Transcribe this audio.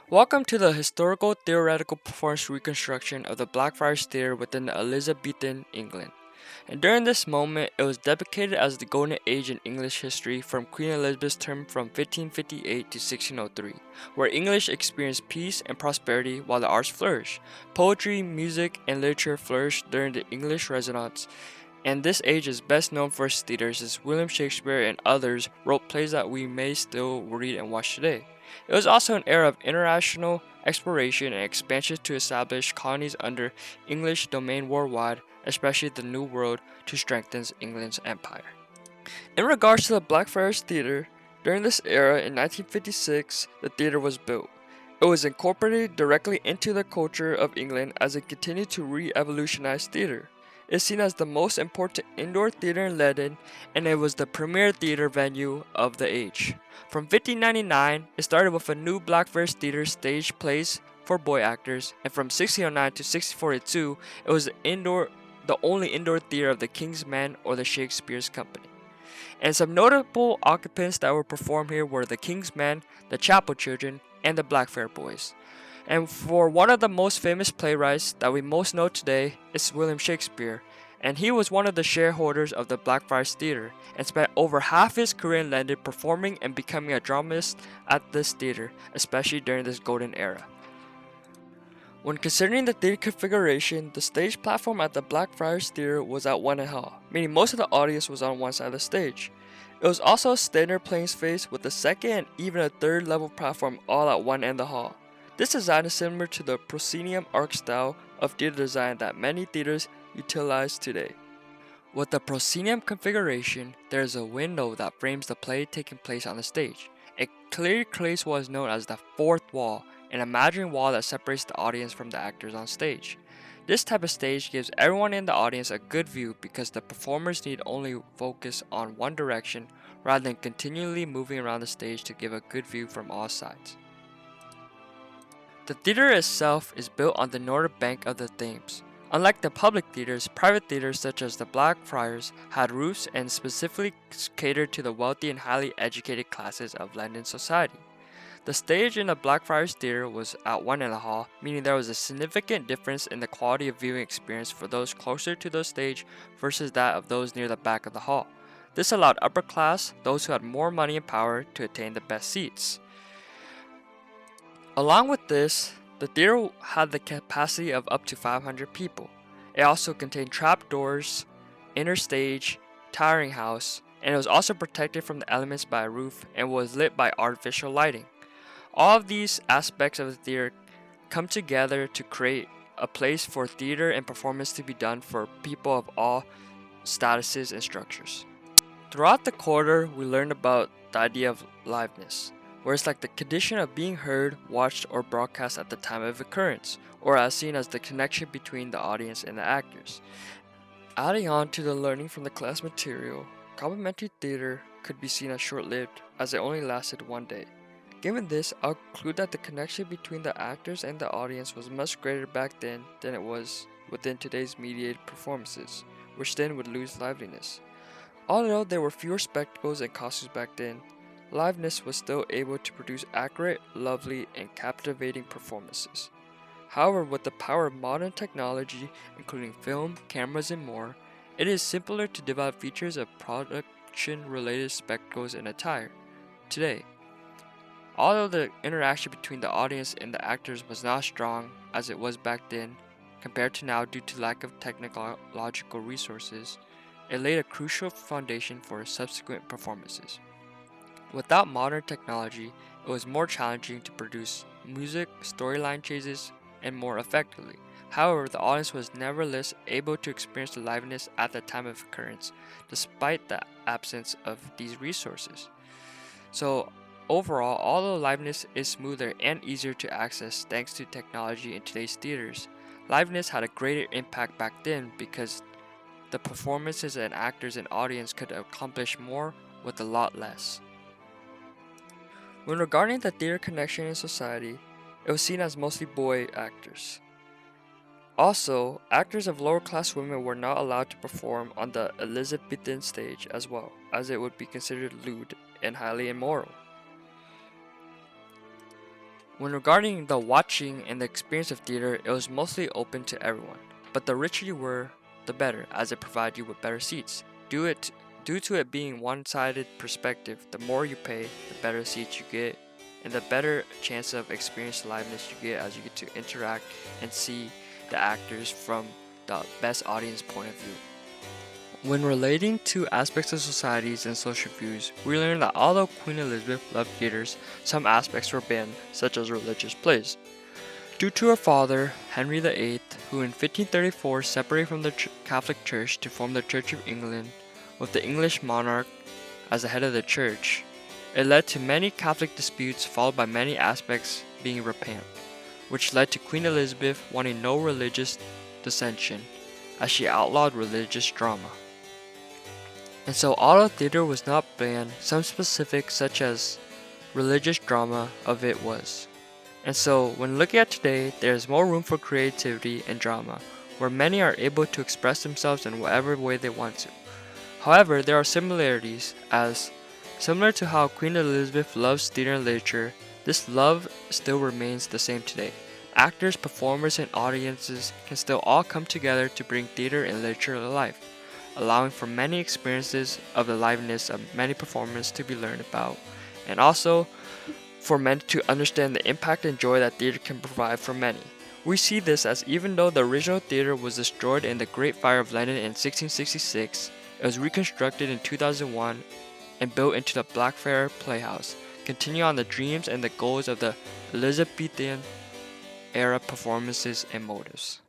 Welcome to the historical theoretical performance reconstruction of the Blackfriars Theatre within the Elizabethan England. And during this moment, it was dedicated as the golden age in English history from Queen Elizabeth's term from 1558 to 1603, where English experienced peace and prosperity while the arts flourished. Poetry, music, and literature flourished during the English Renaissance, and this age is best known for its theaters as William Shakespeare and others wrote plays that we may still read and watch today. It was also an era of international exploration and expansion to establish colonies under English domain worldwide, especially the New World, to strengthen England's empire. In regards to the Blackfriars Theatre, during this era in 1956, the theatre was built. It was incorporated directly into the culture of England as it continued to re-evolutionize theatre. It is seen as the most important indoor theatre in London, and it was the premier theatre venue of the age. From 1599, it started with a new Blackfriars Theatre stage plays for boy actors, and from 1609 to 1642, it was the only indoor theatre of the King's Men or the Shakespeare's Company. And some notable occupants that were performed here were the King's Men, the Chapel Children, and the Blackfriar Boys. And for one of the most famous playwrights that we most know today is William Shakespeare, and he was one of the shareholders of the Blackfriars Theatre and spent over half his career in London performing and becoming a dramatist at this theatre, especially during this golden era. When considering the theatre configuration, the stage platform at the Blackfriars Theatre was at one end hall, meaning most of the audience was on one side of the stage. It was also a standard playing space with a second and even a third level platform all at one end of the hall. This design is similar to the proscenium arch style of theatre design that many theatres utilize today. With the proscenium configuration, there is a window that frames the play taking place on the stage. It clearly creates what is known as the fourth wall, an imaginary wall that separates the audience from the actors on stage. This type of stage gives everyone in the audience a good view because the performers need only focus on one direction rather than continually moving around the stage to give a good view from all sides. The theater itself is built on the northern bank of the Thames. Unlike the public theaters, private theaters such as the Blackfriars had roofs and specifically catered to the wealthy and highly educated classes of London society. The stage in the Blackfriars Theatre was at one end of the hall, meaning there was a significant difference in the quality of viewing experience for those closer to the stage versus that of those near the back of the hall. This allowed upper class, those who had more money and power, to attain the best seats. Along with this, the theatre had the capacity of up to 500 people. It also contained trapdoors, inner stage, towering house, and it was also protected from the elements by a roof and was lit by artificial lighting. All of these aspects of the theater come together to create a place for theater and performance to be done for people of all statuses and structures. Throughout the quarter, we learned about the idea of liveness, where it's like the condition of being heard, watched, or broadcast at the time of occurrence, or as seen as the connection between the audience and the actors. Adding on to the learning from the class material, complimentary theater could be seen as short-lived, as it only lasted one day. Given this, I'll conclude that the connection between the actors and the audience was much greater back then than it was within today's mediated performances, which then would lose liveliness. Although there were fewer spectacles and costumes back then, liveness was still able to produce accurate, lovely, and captivating performances. However, with the power of modern technology, including film, cameras, and more, it is simpler to develop features of production-related spectacles and attire. Today, although the interaction between the audience and the actors was not strong as it was back then, compared to now due to lack of technological resources, it laid a crucial foundation for subsequent performances. Without modern technology, it was more challenging to produce music, storyline changes, and more effectively. However, the audience was nevertheless able to experience the liveliness at the time of occurrence, despite the absence of these resources. So, overall, although liveness is smoother and easier to access thanks to technology in today's theaters, liveness had a greater impact back then because the performances and actors and audience could accomplish more with a lot less. When regarding the theater connection in society, it was seen as mostly boy actors. Also, actors of lower class women were not allowed to perform on the Elizabethan stage as well, as it would be considered lewd and highly immoral. When regarding the watching and the experience of theater, it was mostly open to everyone. But the richer you were, the better, as it provided you with better seats. Due to it being one-sided perspective, the more you pay, the better seats you get, and the better chance of experience liveness you get as you get to interact and see the actors from the best audience point of view. When relating to aspects of societies and social views, we learn that although Queen Elizabeth loved theaters, some aspects were banned, such as religious plays. Due to her father, Henry VIII, who in 1534 separated from the Catholic Church to form the Church of England, with the English monarch as the head of the church, it led to many Catholic disputes followed by many aspects being repented, which led to Queen Elizabeth wanting no religious dissension, as she outlawed religious drama. And so although theater was not banned, some specifics such as religious drama of it was. And so when looking at today, there is more room for creativity and drama, where many are able to express themselves in whatever way they want to. However, there are similarities, as similar to how Queen Elizabeth loves theater and literature, this love still remains the same today. Actors, performers, and audiences can still all come together to bring theater and literature to life, allowing for many experiences of the liveliness of many performances to be learned about, and also for men to understand the impact and joy that theater can provide for many. We see this as even though the original theater was destroyed in the Great Fire of London in 1666, it was reconstructed in 2001 and built into the Blackfriars Playhouse, continuing on the dreams and the goals of the Elizabethan era performances and motives.